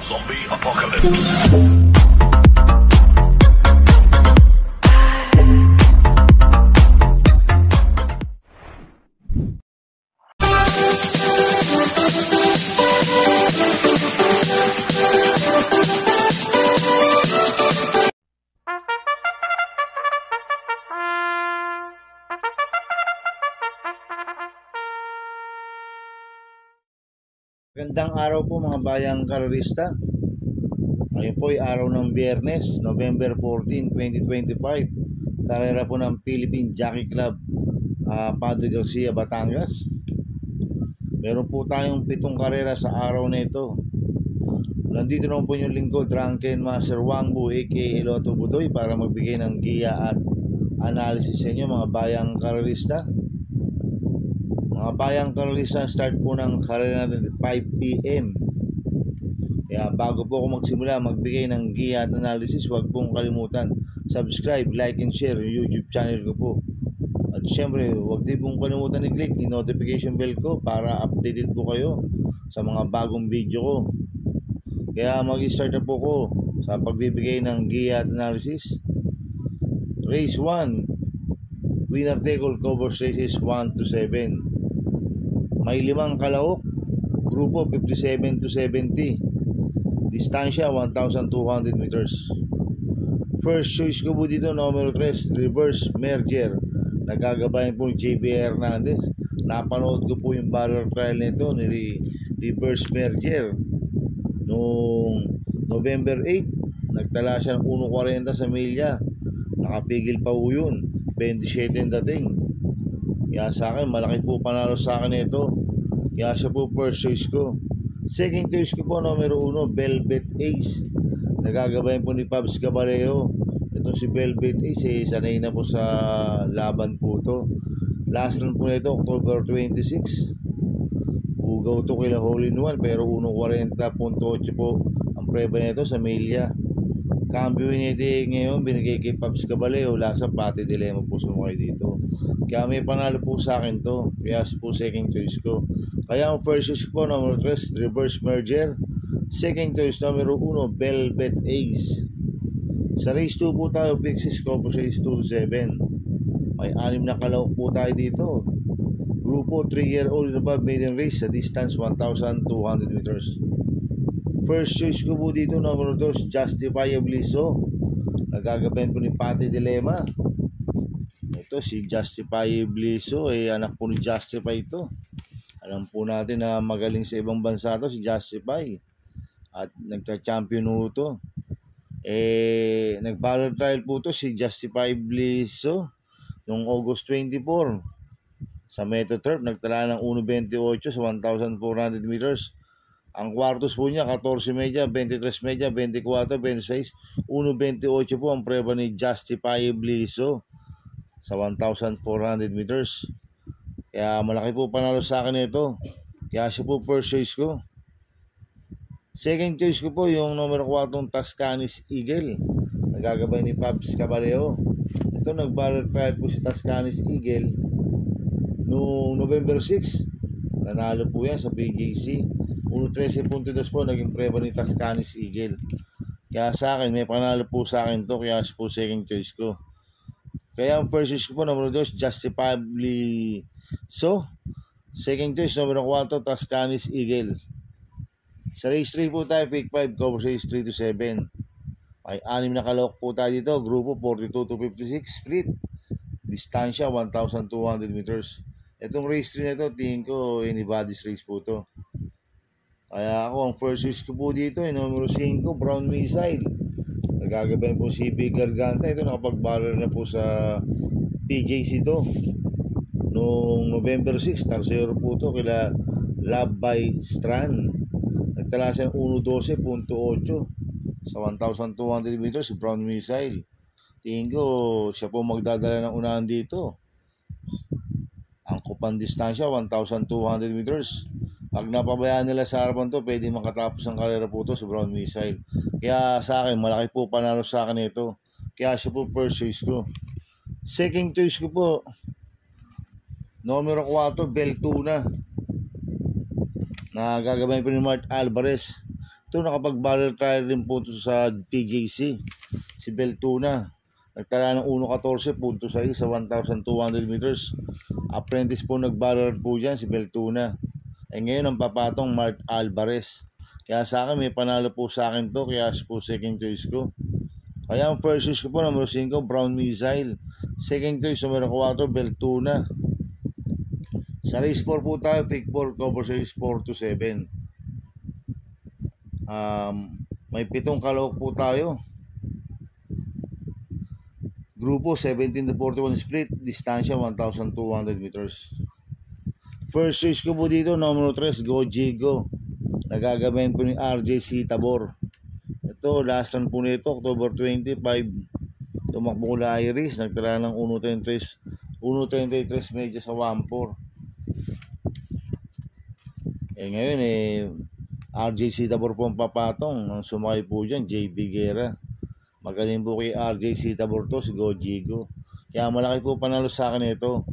Zombie Apocalypse. Magandang araw po mga bayang karerista. Ngayon po ay araw ng Biyernes, November 14, 2025. Karera po ng Philippine Jockey Club, Padre Garcia, Batangas. Meron po tayong 7 karera sa araw na ito. Nandito naman po yung lingkod, Drunken Master Wangbu aka Lotto Budoy, para magbigay ng giya at analysis sa inyo mga bayang karerista. Mga bayang karerista, start po ng karera natin at 5 p.m. Kaya bago po ako magsimula magbigay ng giya at analysis, huwag pong kalimutan subscribe, like and share yung YouTube channel ko po. At syempre huwag din pong kalimutan i-click yung notification bell ko para updated po kayo sa mga bagong video ko. Kaya mag-start na po ko sa pagbibigay ng giya at analysis. Race 1, winner take all, covers races 1 to 7. May 5 kalaok, grupo 57 to 70, distansya 1,200 meters. First choice ko po dito, numero 3, Reverse Merger. Nagagabayan po ni JB Hernandez. Napanood ko po yung barrel trial nito ni Reverse Merger noong November 8. Nagtala siya ng 1.40 sa milya. Nakapigil pa po yun, 27 ang dating. Kaya sa akin, malaki po panalo sa akin ito. Kaya siya po first choice ko. Second choice ko po, numero 1, Velvet Ace. Nagagabayan po ni Pabs Caballero. Ito si Velvet Ace, sanay na po sa laban po to. Last run po nito, October 26. Ugaw to kila Hole in One, pero 1.40.8 po ang preba nito sa milya. Cambio nito ngayon, binigay kay Pabs Caballero. Lasa pati dilemma po sumakay dito. Kaya may panalo po sa akin to. Kaya po second choice ko. Kaya ang first choice po, number 3, Reverse Merger. Second choice, numero 1, Velvet Ace. Sa race 2 po tayo, Pixis Copo race 2-7. May 6 na kalawak po tayo dito. Grupo 3-year-old and above, maiden race sa distance 1,200 meters. First choice ko po dito, number 2, Justifiably So. Nagagabayan po ni Pati Dilemma. Ito si Justifiably So, anak po ni Justify ito. Alam po natin na magaling sa ibang bansa to si Justify. At nagka-champion po ito. Nag-barrel trial po ito si Justifiably So noong August 24. Sa Metro Turf, nagtala ng 1.28 sa 1,400 meters. Ang kwartos po niya, 14 media, 23 media, 24, 26, 1.28 po ang preba ni Justifiably So sa 1,400 meters. Kaya malaki po panalo sa akin ito. Kaya siya po first choice ko. Second choice ko po yung numero 4, Tascanis Eagle. Nagagabay ni Pabs Caballero. Ito nag-barrel trial po si Tascanis Eagle noong November 6. Nanalo po yan sa PJC. 1.13.2 po naging preba ni Tascanis Eagle. Kaya sa akin, may panalo po sa akin to. Kaya po second choice ko. Kaya ang first choice ko po, numero 2, Justifiably So. Second choice, numero 4, Tascanis Eagle. Sa race 3 po tayo, pick 5, cover race 3 to 7. May 6 na kalawak po tayo dito. Grupo 42 to 56, split. Distansya 1,200 meters. Itong race 3 na ito, tingin ko anybody's race po to. Kaya ako, ang first choice ko po dito ay numero 5, Brown Missile. Nagagabayan po si Big Garganta. Ito nakapag-barrel na po sa PJC to. Noong November 6, tarsero po to kila Love by Strand. Nagtala siya ng 1.12.8 sa 1,200 meters si Brown Missile. Tingin ko siya po magdadala ng unahan dito. Ang kupang distansya 1,200 meters. Pag napabayaan nila sa harapan to, pwede makatapos ang karera po to sa Brown Missile. Kaya sa akin, malaki po panalo sa akin ito. Kaya siya po first choice ko. Second choice ko po, numero 4, Beltuna. Na gagawin po ni Mart Alvarez. Ito nakapag-barrel trial din po ito sa PJC. Si Beltuna. Nagtala ng 1.14.6 sa 1,200 meters. Apprentice po nag-barrel po dyan si Beltuna. Ngayon ang papatong Mark Alvarez. Kaya sa akin may panalo po sa akin to. Kaya po second choice ko. Kaya ang first choice ko po numero 5 Brown Missile. Second choice numero 4 Beltuna. Sa race 4 po tayo, pick 4, cover series 4 to 7. May 7 kalahok po tayo. Grupo 17 to 41 split, distansya 1,200 meters. First choice ko po dito, numero 3, Go Jigo. Nagagabayan po ni RJC Tabor. Ito, last run po nito, October 25. Tumakbo ko Iris, nagtala ng 1.33 medyo sa 1.4. Ngayon RJC Tabor po ang papatong. Ang sumakay po dyan, JB Guerra. Magaling po kay RJC Tabor to, si Go Jigo. Kaya malaki po panalo sa akin ito.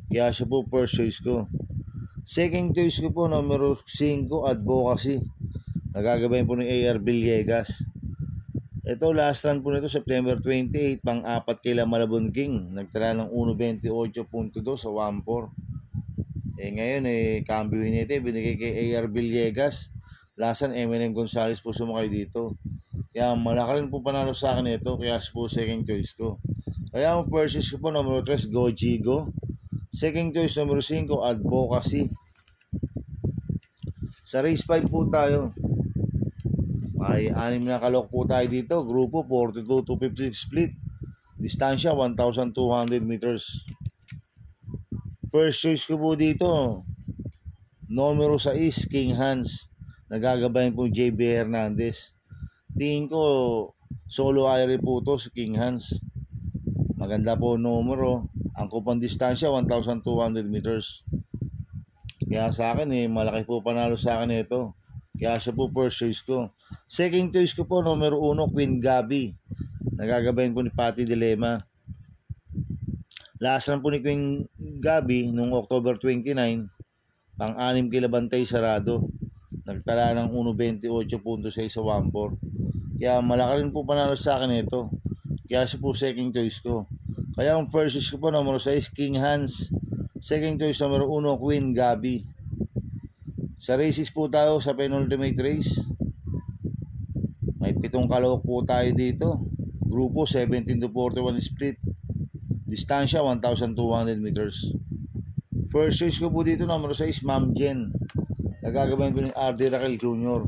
Kaya siya po first choice ko. Second choice ko po, numero 5, Advocacy. Nagagabayan po ni AR Villegas. Ito, last run po nito, September 28, pang-4 kay Malabon King. Nagtala ng 1.28.2 sa 1.4. Ngayon, cambioin nito, binigay kay AR Villegas. Lasan, Eminem Gonzalez po sumakay dito. Kaya malaki rin po panalo sa akin ito. Kaya po second choice ko. Kaya ang first choice ko po, numero 3, Go Jigo. Second choice, numero 5, Advocacy. Sa race 5 po tayo. May 6 na kalok po tayo dito. Grupo 42 to 56 split. Distansya 1,200 meters. First choice ko po dito, numero 6, King Hans. Nagagabayan po JB Hernandez. Tingin ko solo aire po to si King Hans. Maganda po numero. Ang kupang distansya 1,200 meters. Kaya sa akin malaki po panalo sa akin ito. Kaya siya po first choice ko. Second choice ko po, numero 1, Queen Gabi. Nagagabayan po ni Patty Dilema. Last run po ni Queen Gabi noong October 29, pang-6 kilabantay sarado. Nagtala ng 1.28.6 sa 1.4. Kaya malaki rin po panalo sa akin ito. Kaya siya po second choice ko. Kaya ang first choice ko po, numero 6, King Hans. Second choice, numero 1, Queen Gabi. Sa races po tayo, sa penultimate race. May 7 kalahok po tayo dito. Grupo 17 to 41 split. Distansya 1,200 meters. First choice ko po dito, numero 6, Ma'am Jen. Nagagabayan po ni RD Raquel Jr.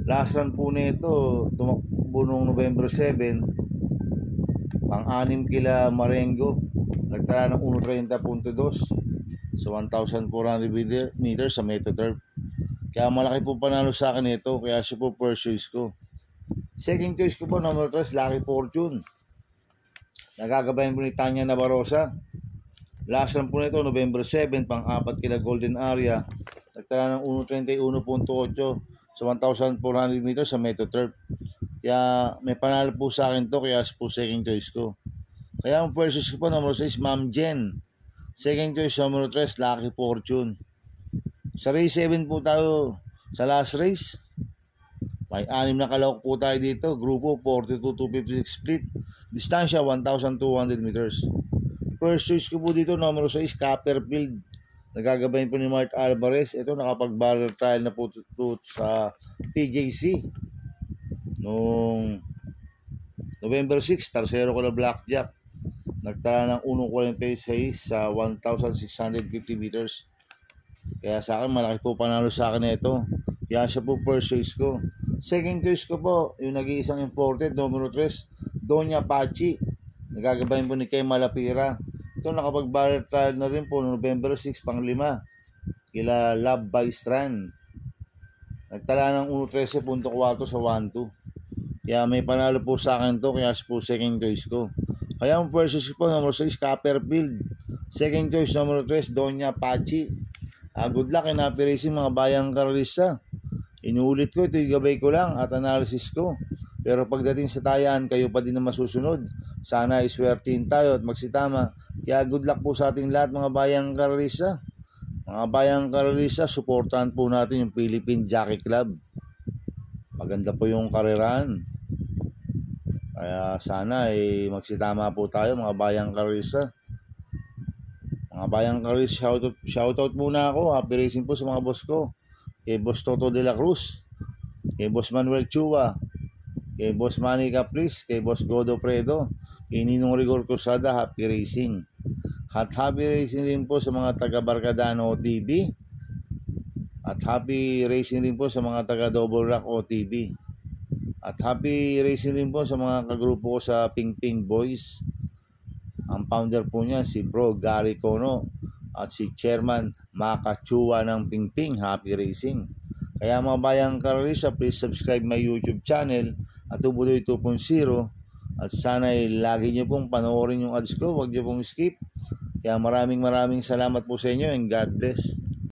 Last run po nito, tumakbo noong November 7, pang-6 kila Marengo. Nagtala ng 1.30.2 sa 1,400 meters sa Metro Turf. Kaya malaki po panalo sa akin ito. Kaya siya po first choice ko. Second choice ko po, number 3, Lucky Fortune. Nagagabayan po ni Tanya Navarroza. Last run po nito, November 7, pang-4 kila Golden Area. Nagtala ng 1.31.8 sa 1,400 meters sa Metro Turf. Kaya may panalo po sa akin to. Kaya po second choice ko. Kaya ang first choice ko po, number 6, Ma'am Jen. Second choice, number 3, Lucky Fortune. Sa race 7 po tayo, sa last race. May 6 na kalahok po tayo dito. Grupo 42 to 56 split. Distansya 1,200 meters. First choice ko po dito, number 6, Copperfield. Nagagabayan po ni Mark Alvarez. Ito, nakapag-barrel trial na po sa PJC. Noong November 6, tarsero ko na blackjack. Nagtala ng 1.46 sa 1,650 meters. Kaya sa akin, malaki po panalo sa akin ito. Kaya siya po first choice ko. Second choice ko po, yung nag-iisang imported, numero 3, Doña Pachi. Nagagabayan po ni Kay Malapira. Ito, nakapag-barrel trial na rin po November 6, pang-5 kila Love by Strand. Nagtala ng 1.13.4 sa 1.2. Kaya may panalo po sa akin to. Kaya po second choice ko. Kaya ang first choice po, number 6, Copperfield. Second choice, number 3, Doña Pachi. Good luck in happy racing mga bayang karalista. Inuulit ko, ito yung gabay ko lang at analysis ko. Pero pagdating sa tayaan, kayo pa din na masusunod. Sana iswertin tayo at magsitama. Kaya good luck po sa ating lahat mga bayang karalista. Mga bayang karalista, supportahan po natin yung Philippine Jockey Club. Maganda po yung karerahan. Kaya sana magsitama po tayo mga bayang karista. Mga bayang karista, shoutout muna ako. Happy racing po sa mga boss ko. Kay Boss Toto de la Cruz, kay Boss Manuel Chua, kay Boss Manny Caprice, kay Boss Godo Predo, kay Ninong Rigor Cruzada. Happy racing. At happy racing din po sa mga taga Barcadano TV. At happy racing din po sa mga taga Double Rock OTV. At happy racing din po sa mga kagrupo ko sa Ping Ping Boys. Ang founder po niya si Bro Gary Cono at si Chairman Makachua ng Ping Ping. Happy racing. Kaya mga bayang karista, please subscribe my YouTube channel at Tubuloy 2.0. At sana lagi niyo pong panoorin yung ads ko. Huwag niyo pong skip. Kaya maraming salamat po sa inyo and God bless.